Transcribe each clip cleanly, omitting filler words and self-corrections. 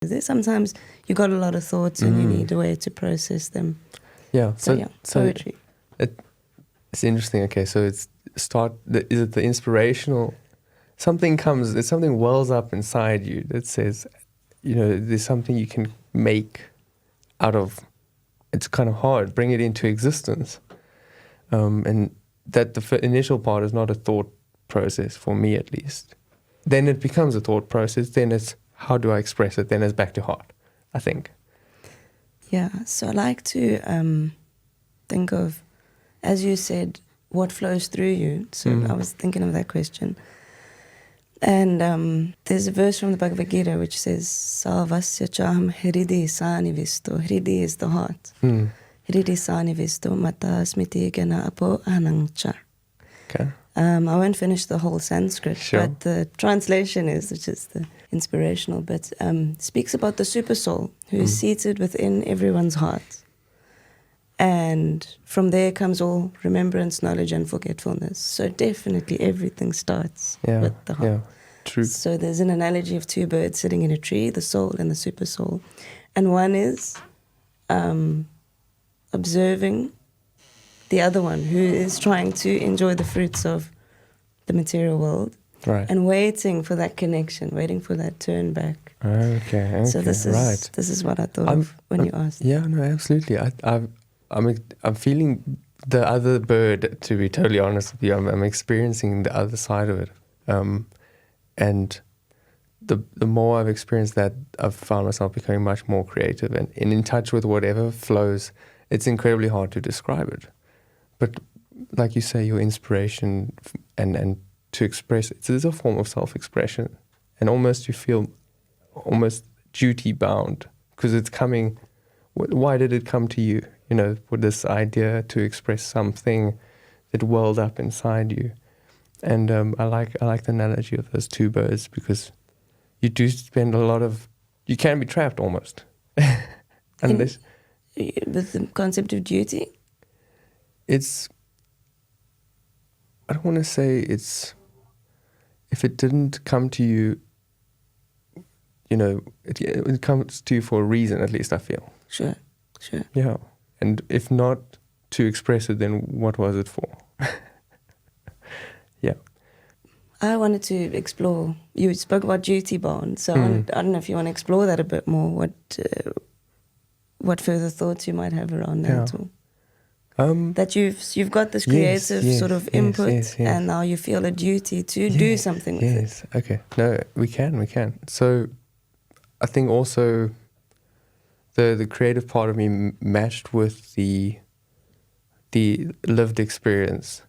Sometimes you got a lot of thoughts and you need a way to process them. Yeah. So poetry. It's interesting. Okay, so is it the inspirational? Something wells up inside you that says, there's something you can make out of. It's kind of hard, bring it into existence, and that the initial part is not a thought process for me, at least. Then it becomes a thought process. Then it's how do I express it? Then it's back to heart, I think. Yeah. So I like to think of, as you said, what flows through you. So I was thinking of that question. And there's a verse from the Bhagavad Gita which says, Sarvasya chaham hridi sanivisto. Hridi is the heart. Hridi sanivisto mata smiti gana apo anangcha. Okay. I won't finish the whole Sanskrit, Sure. but the translation which is the inspirational bit, speaks about the super soul who is seated within everyone's heart. And from there comes all remembrance, knowledge, and forgetfulness. So definitely everything starts with the heart. Yeah, true. So there's an analogy of two birds sitting in a tree, the soul and the super soul. And one is observing the other one who is trying to enjoy the fruits of the material world. Right. And waiting for that connection, waiting for that turn back. Okay. So this is what I thought of when you asked. Yeah, no, absolutely. I'm feeling the other bird, to be totally honest with you. I'm experiencing the other side of it. And the more I've experienced that, I've found myself becoming much more creative and in touch with whatever flows. It's incredibly hard to describe it. But like you say, your inspiration and to express it is a form of self-expression. And almost you feel almost duty-bound because it's coming. Why did it come to you? With this idea to express something that welled up inside you. And I like the analogy of those two birds because you do spend you can be trapped almost. Unless with the concept of duty? I don't want to say if it didn't come to you, it comes to you for a reason, at least I feel. Sure. Yeah. And if not to express it, then what was it for? Yeah. I wanted to explore, you spoke about duty bound, so I don't know if you want to explore that a bit more, what further thoughts you might have around that. Yeah. That you've got this creative sort of input and now you feel a duty to do something with it. Yes, okay. No, we can. So I think also the creative part of me matched with the lived experience.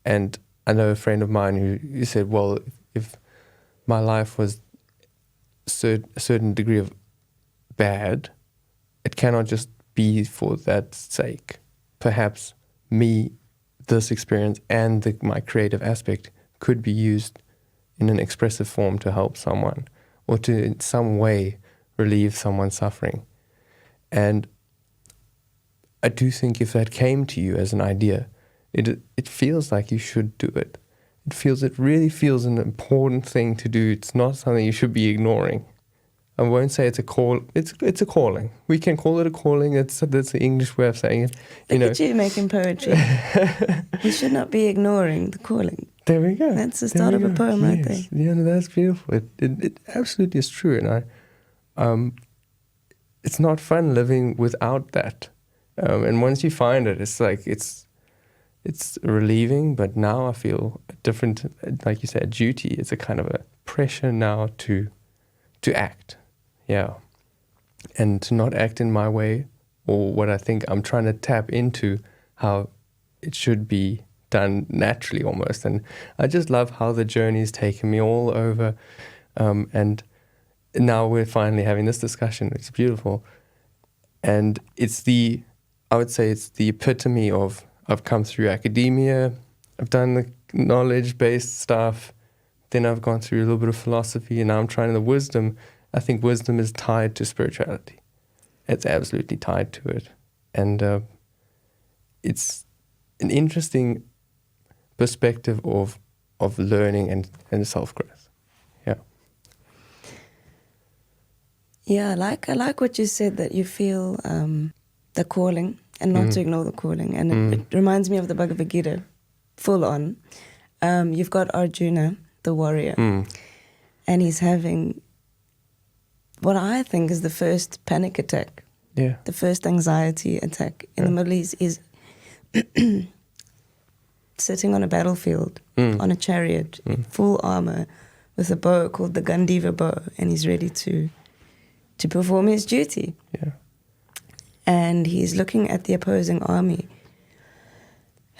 And I know a friend of mine who said, well, if my life was a certain degree of bad, it cannot just be for that sake. Perhaps this experience and my creative aspect could be used in an expressive form to help someone or to in some way relieve someone's suffering. And I do think if that came to you as an idea, it feels like you should do it. It really feels an important thing to do. It's not something you should be ignoring. I won't say it's a call. It's a calling. We can call it a calling. That's the English way of saying it. Look at you making poetry. We should not be ignoring the calling. There we go. That's the start of a poem right there. Yeah, no, that's beautiful. It absolutely is true. And it's not fun living without that. And once you find it, it's like it's relieving. But now I feel a different, like you said, duty. It's a kind of a pressure now to act. Yeah. And to not act in my way or what I think I'm trying to tap into how it should be done naturally almost. And I just love how the journey's taken me all over. And now we're finally having this discussion. It's beautiful. And I would say it's the epitome of, I've come through academia, I've done the knowledge-based stuff, then I've gone through a little bit of philosophy, and now I'm trying the wisdom. I think wisdom is tied to spirituality. It's absolutely tied to it. And it's an interesting perspective of learning and self-growth. Yeah. Yeah, I like what you said, that you feel the calling and not to ignore the calling. And it reminds me of the Bhagavad Gita, full on. You've got Arjuna, the warrior, and he's having what I think is the first panic attack. Yeah. The first anxiety attack in the Middle East is sitting on a battlefield, on a chariot, full armor, with a bow called the Gandiva bow, and he's ready to perform his duty. Yeah. And he's looking at the opposing army,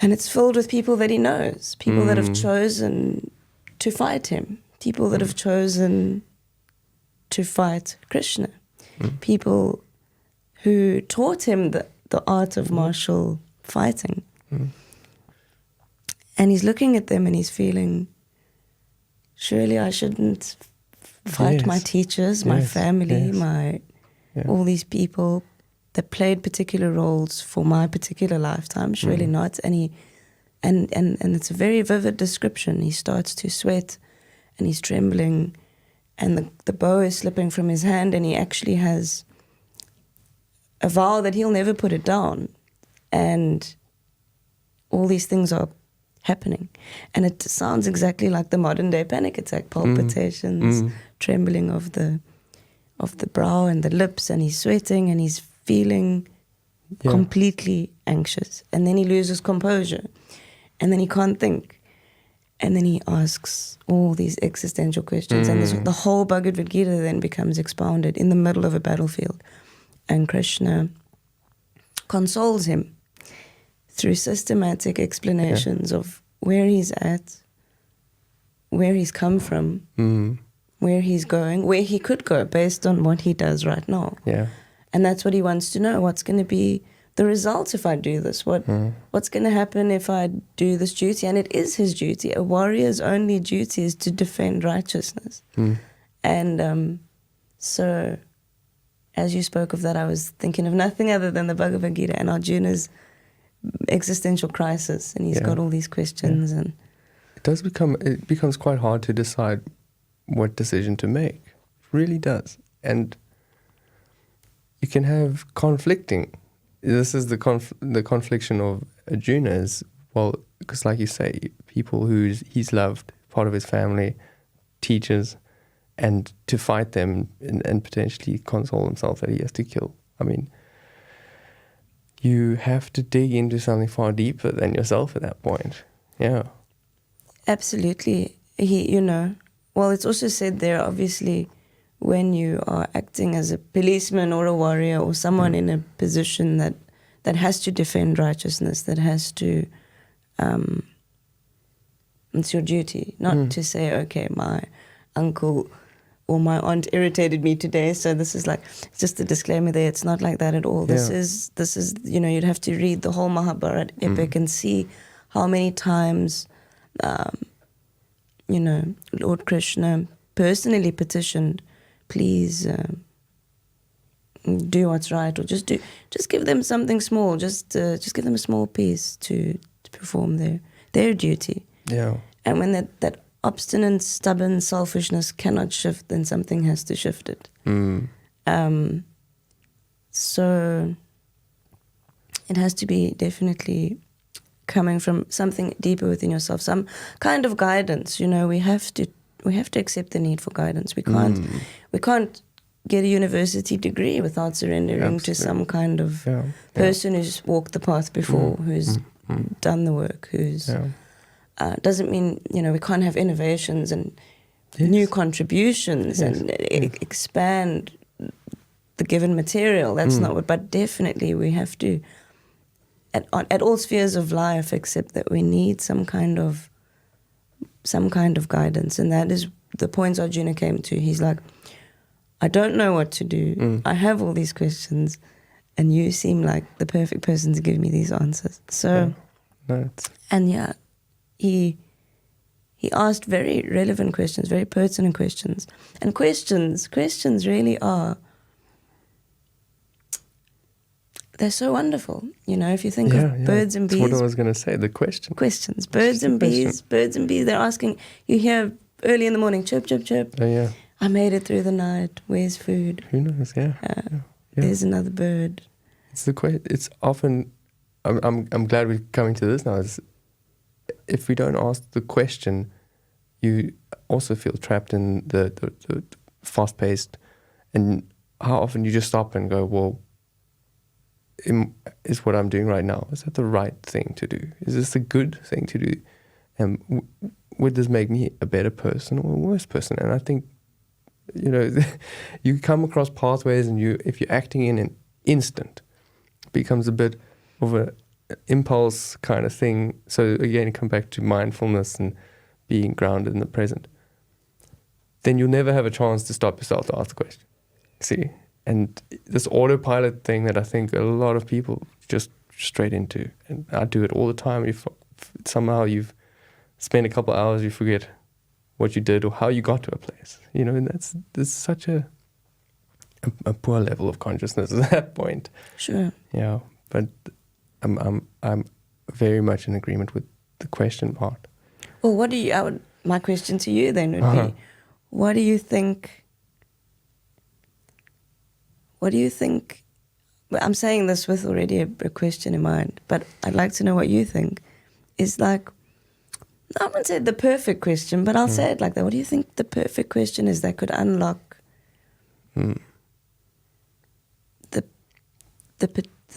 and it's filled with people that he knows, people that have chosen to fight him, people that have chosen to fight Krishna, people who taught him the art of martial fighting. And he's looking at them and he's feeling, surely I shouldn't fight my teachers, my family, all these people that played particular roles for my particular lifetime. Surely not. And it's a very vivid description. He starts to sweat and he's trembling, and the bow is slipping from his hand, and he actually has a vow that he'll never put it down. And all these things are happening. And it sounds exactly like the modern day panic attack, palpitations, trembling of the brow and the lips, and he's sweating and he's feeling completely anxious. And then he loses composure, and then he can't think. And then he asks all these existential questions. And the whole Bhagavad Gita then becomes expounded in the middle of a battlefield. And Krishna consoles him through systematic explanations of where he's at, where he's come from, where he's going, where he could go based on what he does right now. Yeah. And that's what he wants to know. What's going to be the results if I do this? What's going to happen if I do this duty? And it is his duty. A warrior's only duty is to defend righteousness. And so, as you spoke of that, I was thinking of nothing other than the Bhagavad Gita and Arjuna's existential crisis. And he's got all these questions. And it becomes quite hard to decide what decision to make. It really does. And you can have conflicting. This is the confliction of Arjuna is, well, because like you say, people who he's loved, part of his family, teachers, and to fight them and potentially console himself that he has to kill. I mean, you have to dig into something far deeper than yourself at that point. Yeah. Absolutely. Well, it's also said there, obviously, when you are acting as a policeman or a warrior or someone in a position that has to defend righteousness, that has to, it's your duty, not to say, okay, my uncle or my aunt irritated me today, so this is like, just a disclaimer there, it's not like that at all. This is, you'd have to read the whole Mahabharata epic and see how many times, Lord Krishna personally petitioned, please do what's right, or just give them something small, just give them a small piece to perform their duty. Yeah. And when that obstinate, stubborn selfishness cannot shift, then something has to shift it. So it has to be definitely coming from something deeper within yourself, some kind of guidance. We have to accept the need for guidance. We can't get a university degree without surrendering to some kind of person who's walked the path before, who's done the work, who's doesn't mean we can't have innovations and new contributions and expand the given material. That's not what. But definitely we have to, at all spheres of life, accept that we need some kind of guidance, and that is the points Arjuna came to. He's like, I don't know what to do. I have all these questions, and you seem like the perfect person to give me these answers. So, he asked very relevant questions, very pertinent questions, and questions really are. They're so wonderful, if you think of birds and bees. That's what I was going to say, the questions. Birds and bees, they're asking, you hear early in the morning, chirp, chirp, chirp. Oh, yeah. I made it through the night. Where's food? Who knows? Yeah. Yeah. There's another bird. It's often. I'm glad we're coming to this now. If we don't ask the question, you also feel trapped in the fast-paced, and how often you just stop and go, well, is what I'm doing right now, is that the right thing to do? Is this a good thing to do? And would this make me a better person or a worse person? And I think, you come across pathways, and if you're acting in an instant, it becomes a bit of a impulse kind of thing. So again, come back to mindfulness and being grounded in the present. Then you'll never have a chance to stop yourself to ask the question. See? And this autopilot thing that I think a lot of people just straight into, and I do it all the time. Somehow you've spent a couple of hours, you forget what you did or how you got to a place. And that's such a poor level of consciousness at that point. Sure. Yeah, but I'm very much in agreement with the question part. Well, my question to you then would be, what do you think? Well, I'm saying this with already a question in mind, but I'd like to know what you think. Is like, I wouldn't say the perfect question, but I'll say it like that. What do you think the perfect question is that could unlock the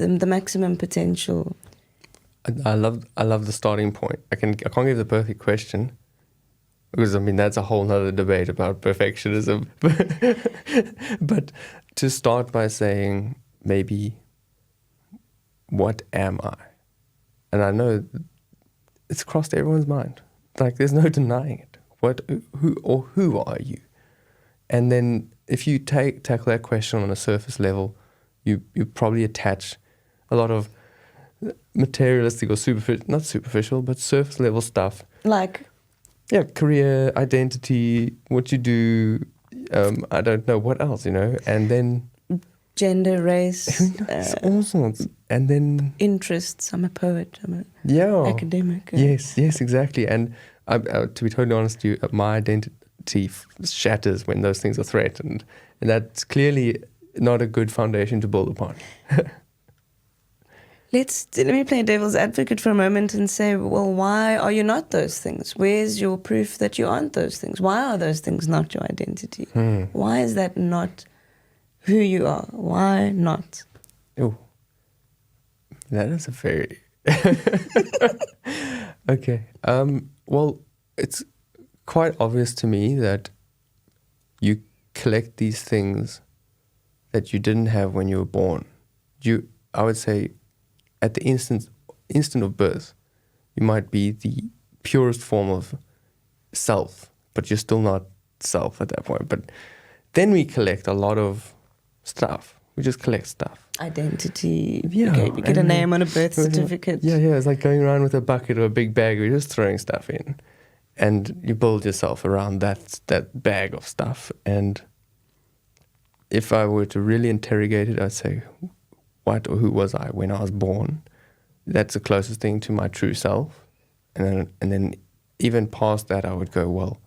maximum potential? I love the starting point. I can't give the perfect question, because that's a whole nother debate about perfectionism. But to start by saying, maybe, what am I? And I know it's crossed everyone's mind. Like, there's no denying it. Who are you? And then if you tackle that question on a surface level, you probably attach a lot of materialistic or not superficial, but surface level stuff. Like? Yeah, career, identity, what you do, I don't know what else, and then... Gender, race. All sorts. And then... Interests. I'm a poet. I'm academic. Yes, exactly. And to be totally honest with you, my identity shatters when those things are threatened. And that's clearly not a good foundation to build upon. Let me play devil's advocate for a moment and say, well, why are you not those things? Where's your proof that you aren't those things? Why are those things not your identity? Why is that not who you are? Why not? Oh, that is a very... Okay. Well, it's quite obvious to me that you collect these things that you didn't have when you were born. I would say, at the instant of birth, you might be the purest form of self, but you're still not self at that point. But then we collect a lot of stuff. We just collect stuff. Identity. Yeah. Okay, you get a name on a birth certificate. Yeah. It's like going around with a bucket or a big bag. You're just throwing stuff in. And you build yourself around that bag of stuff. And if I were to really interrogate it, I'd say, what or who was I when I was born? That's the closest thing to my true self. And then even past that, I would go, well,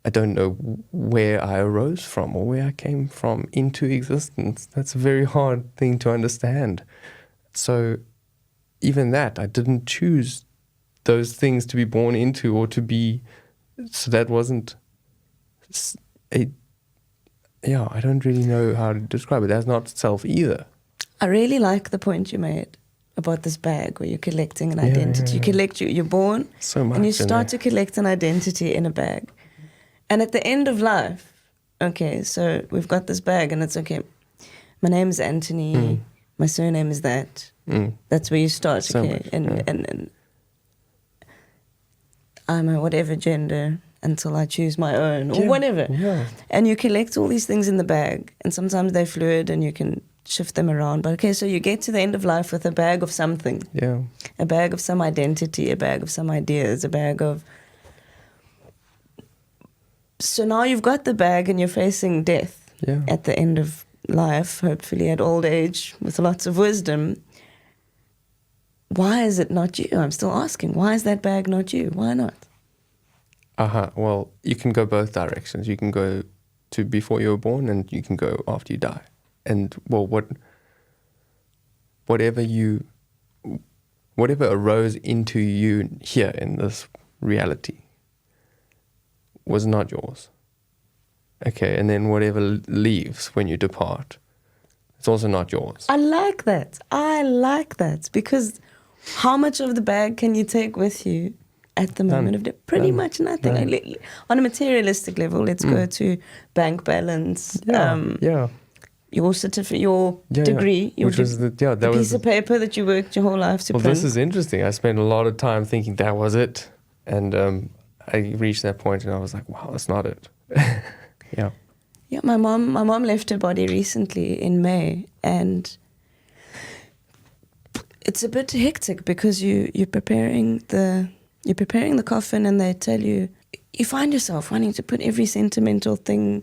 I don't know where I arose from or where I came from into existence. That's a very hard thing to understand. So even that, I didn't choose those things to be born into or to be, so that wasn't I don't really know how to describe it. That's not self either. I really like the point you made about this bag where you're collecting an identity. You're born so much, and you start to collect an identity in a bag. And at the end of life, okay, so we've got this bag and it's okay, my name is Anthony, my surname is that. That's where you start, so okay? Much, and I'm a whatever gender until I choose my own or whatever. Yeah. And you collect all these things in the bag and sometimes they're fluid and you can shift them around. But okay, so you get to the end of life with a bag of something. Yeah. A bag of some identity, a bag of some ideas, a bag of... So now you've got the bag and you're facing death at the end of life, hopefully at old age with lots of wisdom. Why is it not you? I'm still asking. Why is that bag not you? Why not? Well, you can go both directions. You can go to before you were born, and you can go after you die. And well, whatever arose into you here in this reality was not yours. Okay, and then whatever leaves when you depart, it's also not yours. I like that. I like that, because how much of the bag can you take with you at the moment of death? Pretty much nothing. None. Like, on a materialistic level, let's go to bank balance, Yeah. your certificate, your degree, your which was the piece was of paper that you worked your whole life to well. print. This is interesting. I spent a lot of time thinking that was it, and I reached that point, and I was like, wow, that's not it. Yeah. Yeah, my mom left her body recently in May, and it's a bit hectic because you're preparing the coffin, and they tell you find yourself wanting to put every sentimental thing,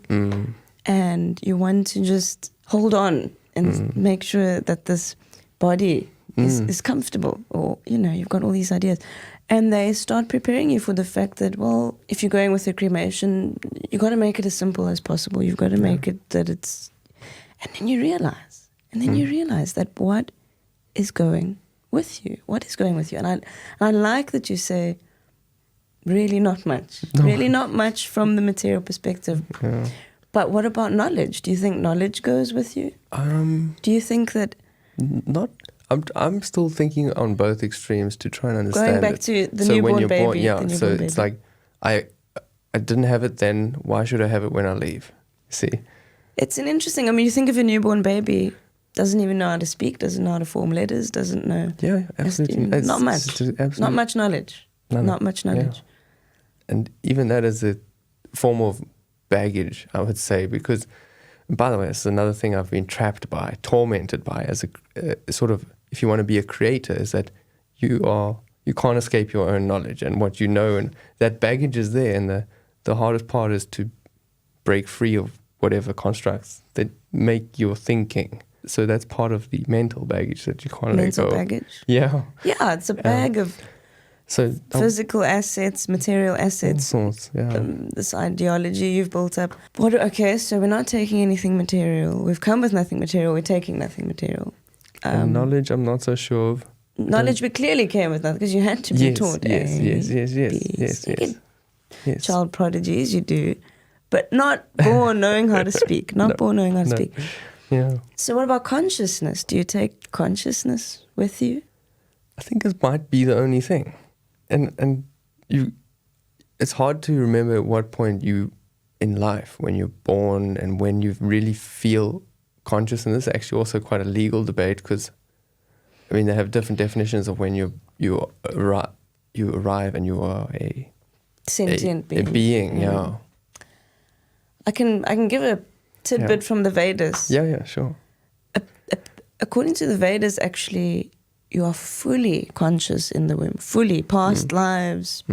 and you want to just hold on and make sure that this body is comfortable, or you've got all these ideas. And they start preparing you for the fact that, well, if you're going with a cremation, you got to make it as simple as possible. You've got to make it that it's... And then you realize that what is going with you? What is going with you? And I like that you say, really not much. No. Really not much from the material perspective. Yeah. But what about knowledge? Do you think knowledge goes with you? Do you think that... Not... I'm still thinking on both extremes to try and understand. Going back it. to the So when newborn you're baby. born, yeah. the So newborn it's baby. like I didn't have it then. Why should I have it when I leave? See? It's an interesting... I mean, you think of a newborn baby, doesn't even know how to speak, doesn't know how to form letters, doesn't know... Yeah, absolutely. Not much. Not much knowledge. None. Not much knowledge. Yeah. And even that is a form of baggage, I would say, because, by the way, this is another thing I've been trapped by, tormented by, as a sort of, if you want to be a creator, is that you can't escape your own knowledge and what you know, and that baggage is there, and the hardest part is to break free of whatever constructs that make your thinking. So that's part of the mental baggage that you can't let go. Mental baggage. Yeah. Yeah, it's a bag of So physical assets, material all assets, sorts, yeah. this ideology you've built up. Okay, so we're not taking anything material. We've come with nothing material. We're taking nothing material. And knowledge, I'm not so sure of. Knowledge, we clearly came with nothing because you had to be taught. Yes. Child prodigies, you do, but not born knowing how to speak. Not born knowing how to speak. Yeah. So what about consciousness? Do you take consciousness with you? I think it might be the only thing. And it's hard to remember at what point you in life, when you're born and when you really feel conscious. And this is actually also quite a legal debate, because I mean they have different definitions of when you arrive and you are a Sentient being. A being, yeah. I can give a tidbit from the Vedas. Yeah, sure. According to the Vedas, actually, you are fully conscious in the womb. Fully. Past lives,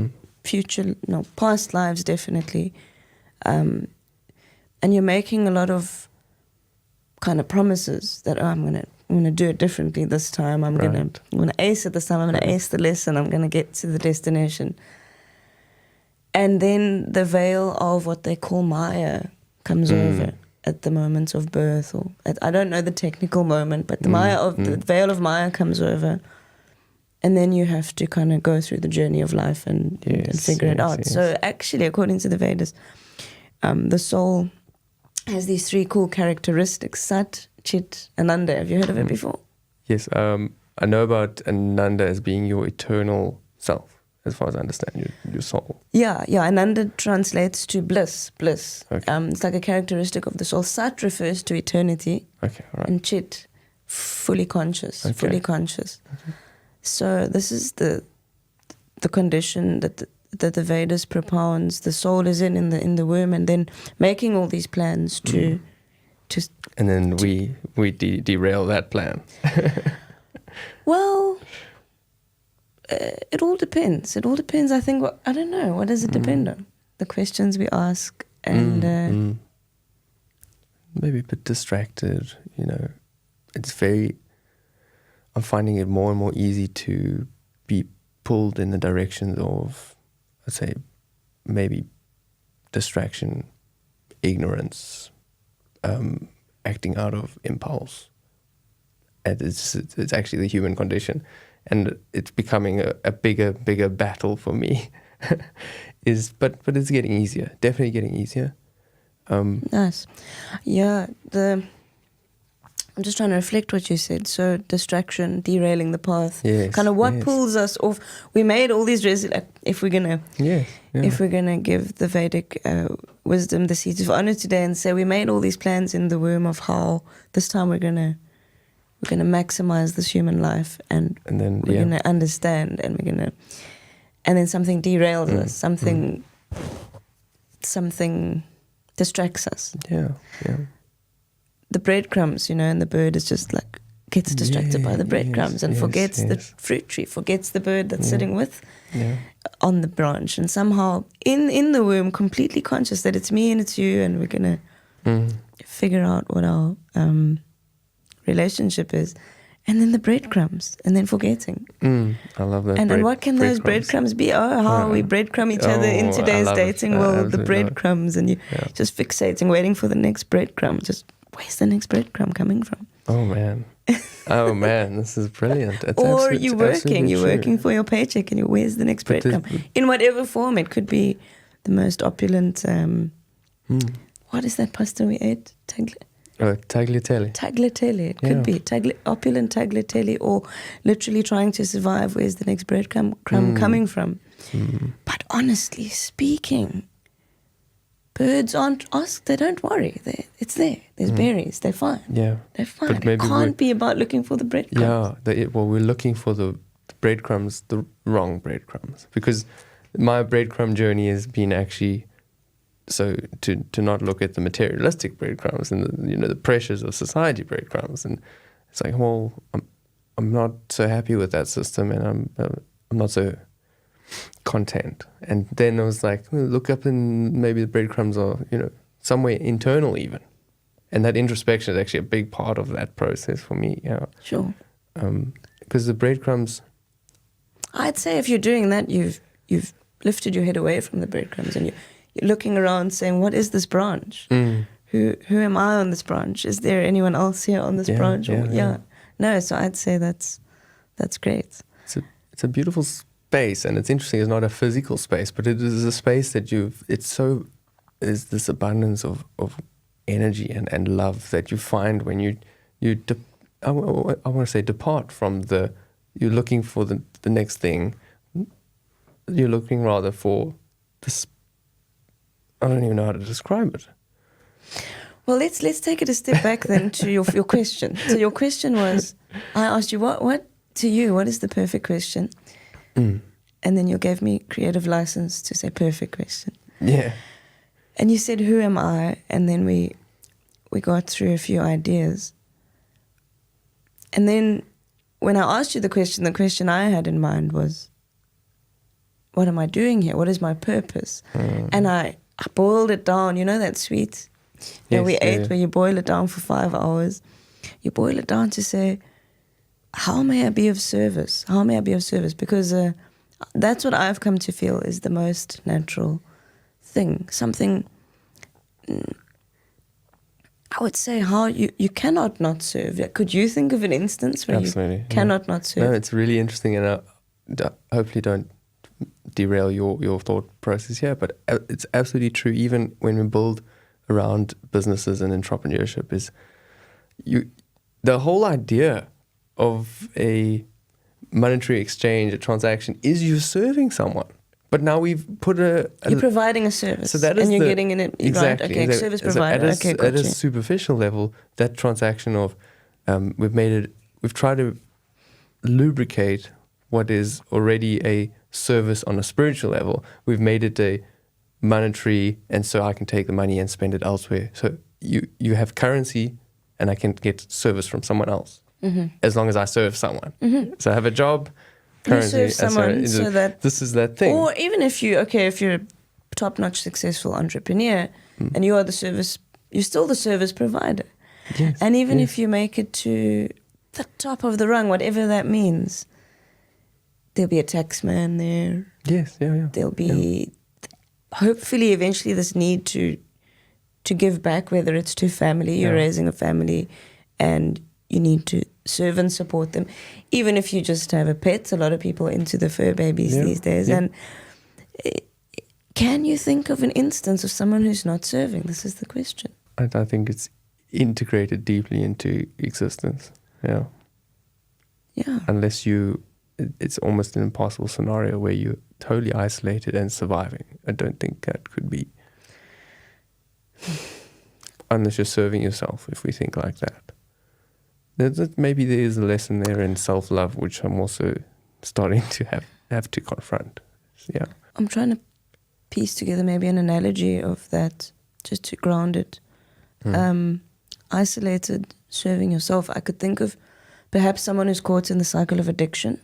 past lives, definitely. And you're making a lot of kind of promises that, I'm gonna do it differently this time. I'm gonna ace it this time. I'm gonna ace the lesson. I'm gonna get to the destination. And then the veil of what they call Maya comes over at the moment of birth, or I don't know the technical moment, but the the veil of Maya comes over, and then you have to kind of go through the journey of life and figure it out. Yes. So actually, according to the Vedas, the soul has these three cool characteristics: Sat, Chit, Ananda. Have you heard of it before? Yes, I know about Ananda as being your eternal self, as far as I understand, your soul. Yeah. Ananda translates to bliss. Okay. It's like a characteristic of the soul. Sat refers to eternity. Okay, all right. And Chit, fully conscious. Okay. So this is the condition that the Vedas propounds. The soul is in the womb, and then making all these plans to. And then we derail that plan. Well. It all depends. I think. I don't know. What does it depend on? The questions we ask, and maybe a bit distracted. I'm finding it more and more easy to be pulled in the directions of, let's say, maybe distraction ignorance, acting out of impulse. And it's actually the human condition, and it's becoming a bigger battle for me. But it's getting easier, definitely getting easier. Nice. Yeah, I'm just trying to reflect what you said. So distraction, derailing the path. Yes, kind of what yes. pulls us off. We made all these if we're gonna if we're gonna give the Vedic wisdom the seeds of honor today and say we made all these plans in the womb of how this time we're gonna maximize this human life and then we're gonna understand and then something derails us, something distracts us. Yeah. The breadcrumbs, and the bird is just like gets distracted by the breadcrumbs and forgets the fruit tree, forgets the bird that's sitting on the branch, and somehow in the womb, completely conscious that it's me and it's you, and we're gonna figure out what our relationship is, and then the breadcrumbs, and then forgetting. I love that. And what can those breadcrumbs be? How we breadcrumb each other in today's dating world, the breadcrumbs, and you just fixating, waiting for the next breadcrumb. Just where's the next breadcrumb coming from? Oh man, this is brilliant. Or you're working for your paycheck, and where's the next breadcrumb? In whatever form, it could be the most opulent. What is that pasta we ate? Tagliatelle. Tagliatelle. It could be opulent tagliatelle, or literally trying to survive. Where's the next breadcrumb coming from? But honestly speaking, birds aren't asked. They don't worry. It's there. There's berries. They're fine. Yeah, they're fine. But maybe it can't be about looking for the breadcrumbs. Yeah, we're looking for the breadcrumbs, the wrong breadcrumbs. Because my breadcrumb journey has been actually to not look at the materialistic breadcrumbs and the pressures of society breadcrumbs, and it's like, well, I'm not so happy with that system, and I'm not so content. And then I was like, look up, and maybe the breadcrumbs are somewhere internal even, and that introspection is actually a big part of that process for me. Yeah, sure. Because the breadcrumbs, I'd say if you're doing that, you've lifted your head away from the breadcrumbs, and you're looking around saying, what is this branch? Who am I on this branch? Is there anyone else here on this branch? No, so I'd say that's great. It's a beautiful space, and it's interesting. It's not a physical space, but it is a space that there's this abundance of energy and love that you find when I want to say depart from you're looking for the next thing. You're looking rather for this. I don't even know how to describe it. Well, let's take it a step back then to your question. So your question was, I asked you what to you, what is the perfect question? And then you gave me creative license to say perfect question. Yeah. And you said, who am I? And then we got through a few ideas. And then when I asked you the question I had in mind was, what am I doing here? What is my purpose? And I boiled it down. You know that sweet that we ate where you boil it down for 5 hours? You boil it down to say, how may I be of service? How may I be of service? Because that's what I've come to feel is the most natural thing. Something, I would say, how you cannot not serve. Could you think of an instance where you cannot not serve? No, it's really interesting, and I hopefully don't derail your thought process here, but it's absolutely true. Even when we build around businesses and entrepreneurship, is the whole idea of a monetary exchange, a transaction, is you serving someone. But now we've put you're providing a service, so that is and you're getting in it exactly. Right? Okay, service provider. So at a superficial level, that transaction of we've tried to lubricate what is already a service on a spiritual level. We've made it a monetary, and so I can take the money and spend it elsewhere. So you have currency, and I can get service from someone else as long as I serve someone. So I have a job, currency, you serve someone, so that this is that thing. Or even if you're a top-notch successful entrepreneur and you are you're still the service provider. Yes, and even if you make it to the top of the rung, whatever that means, there'll be a taxman there. Yes, yeah. There'll be hopefully eventually this need to to give back, whether it's to family, you're Yeah. raising a family, and you need to serve and support them. Even if you just have a pet, a lot of people are into the fur babies Yeah. these days. Yeah. And can you think of an instance of someone who's not serving? This is the question. I think it's integrated deeply into existence. Yeah. Yeah. Unless it's almost an impossible scenario where you're totally isolated and surviving. I don't think that could be, unless you're serving yourself, if we think like that. Maybe there is a lesson there in self-love, which I'm also starting to have to confront. Yeah. I'm trying to piece together maybe an analogy of that, just to ground it. Isolated, serving yourself. I could think of perhaps someone who's caught in the cycle of addiction.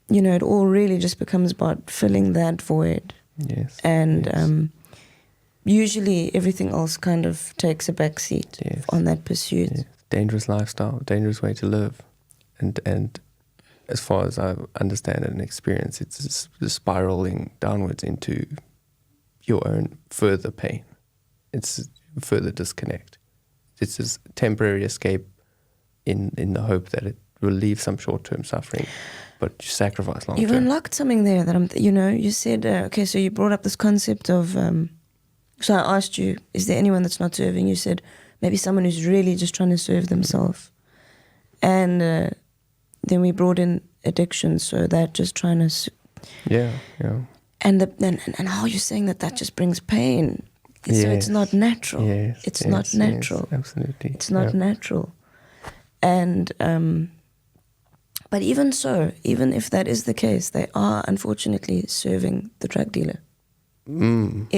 You know, it all really just becomes about filling that void. Yes. And yes. Usually everything else kind of takes a back seat Yes. on that pursuit. Yes. Dangerous lifestyle, dangerous way to live. And as far as I understand it and experience, it's the spiraling downwards into your own further pain. It's further disconnect. It's this temporary escape in the hope that it will relieve some short-term suffering, but you sacrifice long-term. You've unlocked something there that you said, okay, so you brought up this concept of, so I asked you, is there anyone that's not serving? You said, maybe someone who's really just trying to serve themselves. And then we brought in addiction, so that just trying to... Yeah. And how you're saying that just brings pain. So it's not natural. Yes, it's not natural. Yes, absolutely. It's not natural. And but even so, even if that is the case, they are unfortunately serving the drug dealer.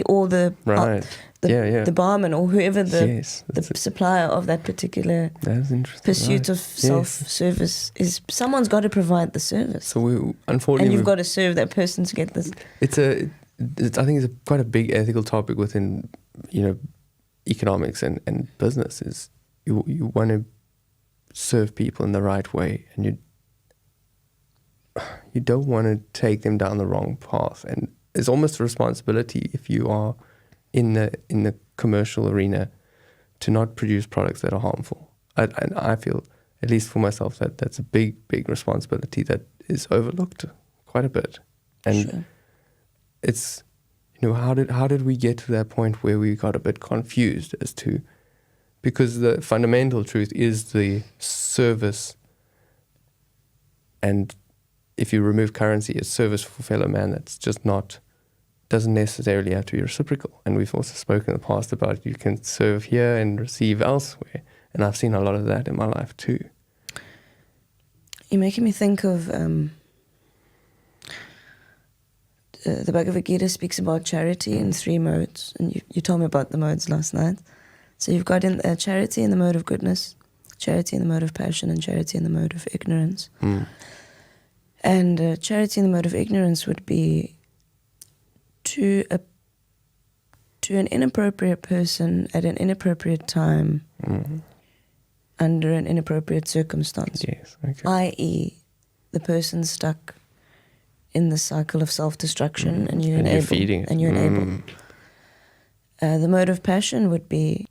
Or the right. the barman or whoever the Yes, supplier of that particular that's interesting. pursuit right. of self-service is. Someone's got to provide the service. So we unfortunately, and you've got to serve that person to get this. I think it's quite a big ethical topic within, economics and business. Is you want to serve people in the right way, and you don't want to take them down the wrong path. And it's almost a responsibility if you are in the commercial arena to not produce products that are harmful. And I feel, at least for myself, that that's a big responsibility that is overlooked quite a bit. And Sure. it's, how did we get to that point where we got a bit confused as to, because the fundamental truth is the service, and if you remove currency, it's service for fellow man. That's just doesn't necessarily have to be reciprocal. And we've also spoken in the past about you can serve here and receive elsewhere. And I've seen a lot of that in my life too. You're making me think of the Bhagavad Gita speaks about charity in 3 modes, and you told me about the modes last night. So you've got in charity in the mode of goodness, charity in the mode of passion, and charity in the mode of ignorance. And charity in the mode of ignorance would be to an inappropriate person at an inappropriate time, under an inappropriate circumstance. Yes, okay. I.e., the person's stuck in the cycle of self-destruction, and you enable. You're feeding it. And you enable. The mode of passion would be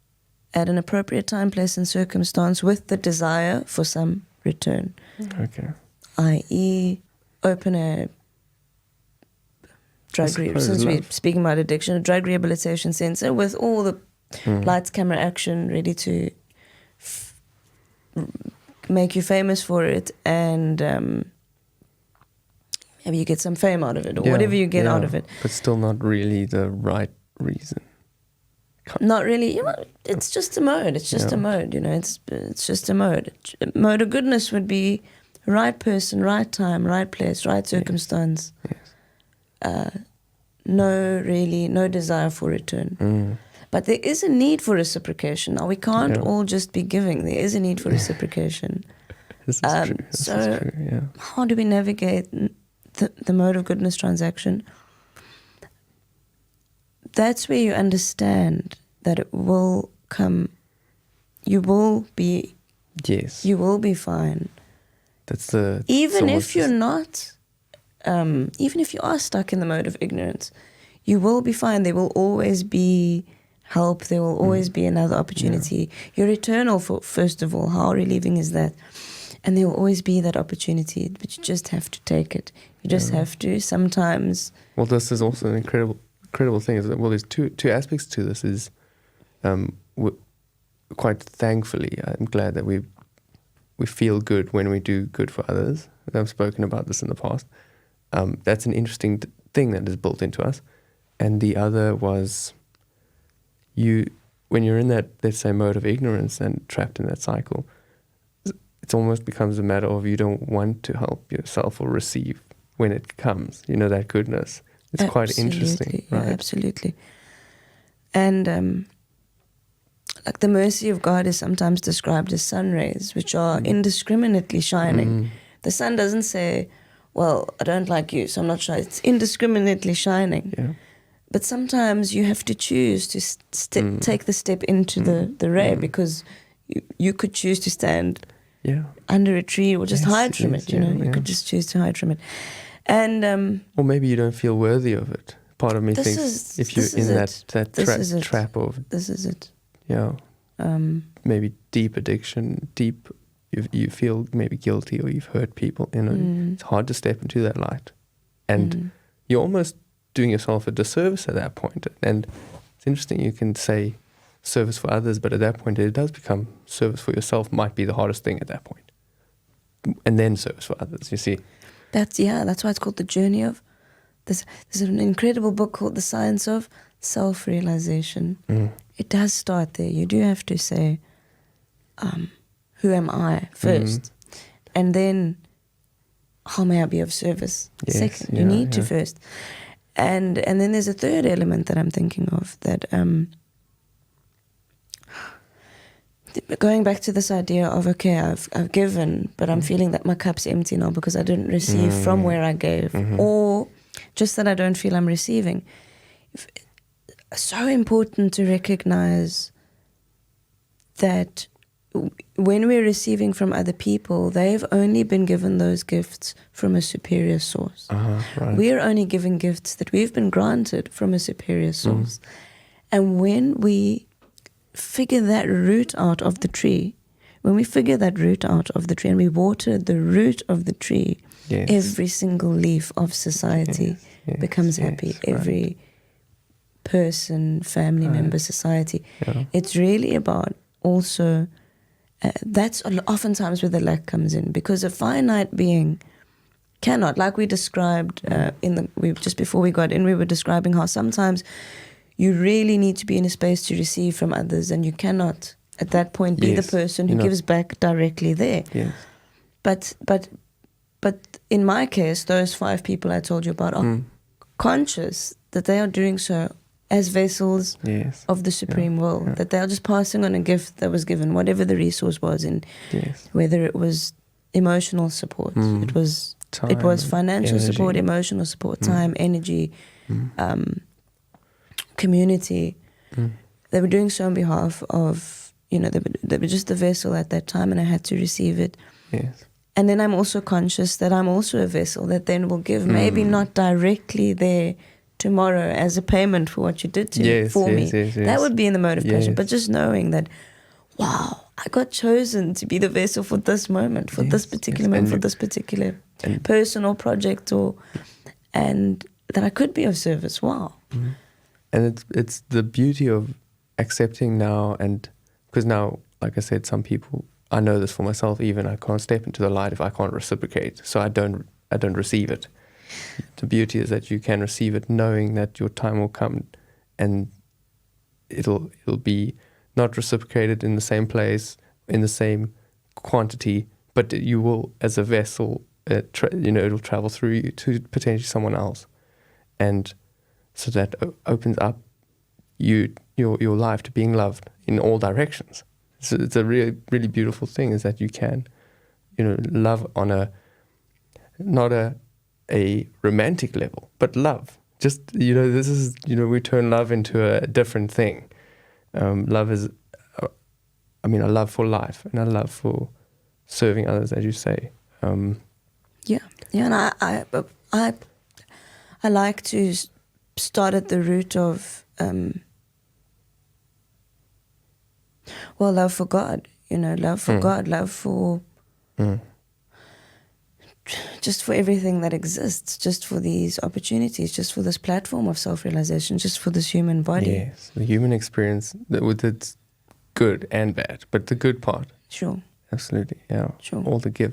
at an appropriate time, place, and circumstance with the desire for some return. Okay. I.e., open a drug since we're speaking about addiction, a drug rehabilitation center with all the lights, camera, action ready to make you famous for it, and maybe you get some fame out of it, or whatever you get out of it. But still not really the right reason. Not really. It's just a mode. It's just a mode. It's just a mode. Mode of goodness would be right person, right time, right place, right circumstance. Yes. No desire for return. But there is a need for reciprocation. Now, we can't all just be giving. There is a need for reciprocation. This is true. This is true, yeah. How do we navigate the mode of goodness transaction? That's where you understand that it will come. You will be. Yes. You will be fine. That's the. Even if you're not. Even if you are stuck in the mode of ignorance, you will be fine. There will always be help. There will always be another opportunity. You're eternal, first of all. How relieving is that? And there will always be that opportunity, but you just have to take it. You just have to. Sometimes. Well, this is also an incredible thing. Is that, well, there's two aspects to this. Is quite thankfully, I'm glad that we feel good when we do good for others. I've spoken about this in the past. That's an interesting thing that is built into us. And the other was when you're in that, let's say, mode of ignorance and trapped in that cycle, it almost becomes a matter of you don't want to help yourself or receive when it comes, that goodness. It's quite interesting, right? Yeah, absolutely. And like the mercy of God is sometimes described as sun rays, which are indiscriminately shining. The sun doesn't say, well, I don't like you, so I'm not sure. It's indiscriminately shining. Yeah. But sometimes you have to choose to take the step into the ray, because you could choose to stand under a tree or just hide from it. You could just choose to hide from it. And or maybe you don't feel worthy of it. Part of me thinks if you're in that trap of... This is it. Yeah. Maybe deep addiction, you feel maybe guilty or you've hurt people. It's hard to step into that light. And you're almost doing yourself a disservice at that point. And it's interesting, you can say service for others, but at that point it does become service for yourself might be the hardest thing at that point. And then service for others, you see. That's why it's called The Journey of... There's an incredible book called The Science of Self-Realization. It does start there. You do have to say, who am I first? And then, how may I be of service second? You need to first. And then there's a third element that I'm thinking of, that going back to this idea of, okay, I've given, but I'm feeling that my cup's empty now because I didn't receive from where I gave, or just that I don't feel I'm receiving. So important to recognize that when we're receiving from other people, they've only been given those gifts from a superior source. Right. We're only given gifts that we've been granted from a superior source. And when we figure that root out of the tree, and we water the root of the tree, every single leaf of society becomes happy. Every person, family member, society. It's really about also... that's oftentimes where the lack comes in, because a finite being cannot, like we described just before we got in, we were describing how sometimes you really need to be in a space to receive from others, and you cannot at that point be the person who gives back directly there. But in my case, those 5 people I told you about are conscious that they are doing so as vessels of the supreme will, that they are just passing on a gift that was given, whatever the resource was, and whether it was emotional support, it was financial support, emotional support, time, energy, community. They were doing so on behalf of, they were just the vessel at that time, and I had to receive it. And then I'm also conscious that I'm also a vessel that then will give, maybe not directly there tomorrow as a payment for what you did for me. That would be in the mode of passion. But just knowing that, wow, I got chosen to be the vessel for this moment, for this particular moment, for this particular person or project, and that I could be of service. Wow. And it's the beauty of accepting now, and because now, like I said, some people, I know this for myself, even I can't step into the light if I can't reciprocate, so I don't receive it. The beauty is that you can receive it knowing that your time will come and it'll be not reciprocated in the same place, in the same quantity, but you will, as a vessel, it'll travel through you to potentially someone else. And so that opens up your life to being loved in all directions. So it's a really, really beautiful thing, is that you can, love on not a romantic level, but love. Just, this is, we turn love into a different thing. Love is, a love for life, and a love for serving others, as you say. And I like to start at the root of Well, love for God, love for God, love for just for everything that exists, just for these opportunities, just for this platform of self-realization, just for this human body. Yes, the human experience with its good and bad, but the good part. Sure. Absolutely, yeah. Sure. All the gifts.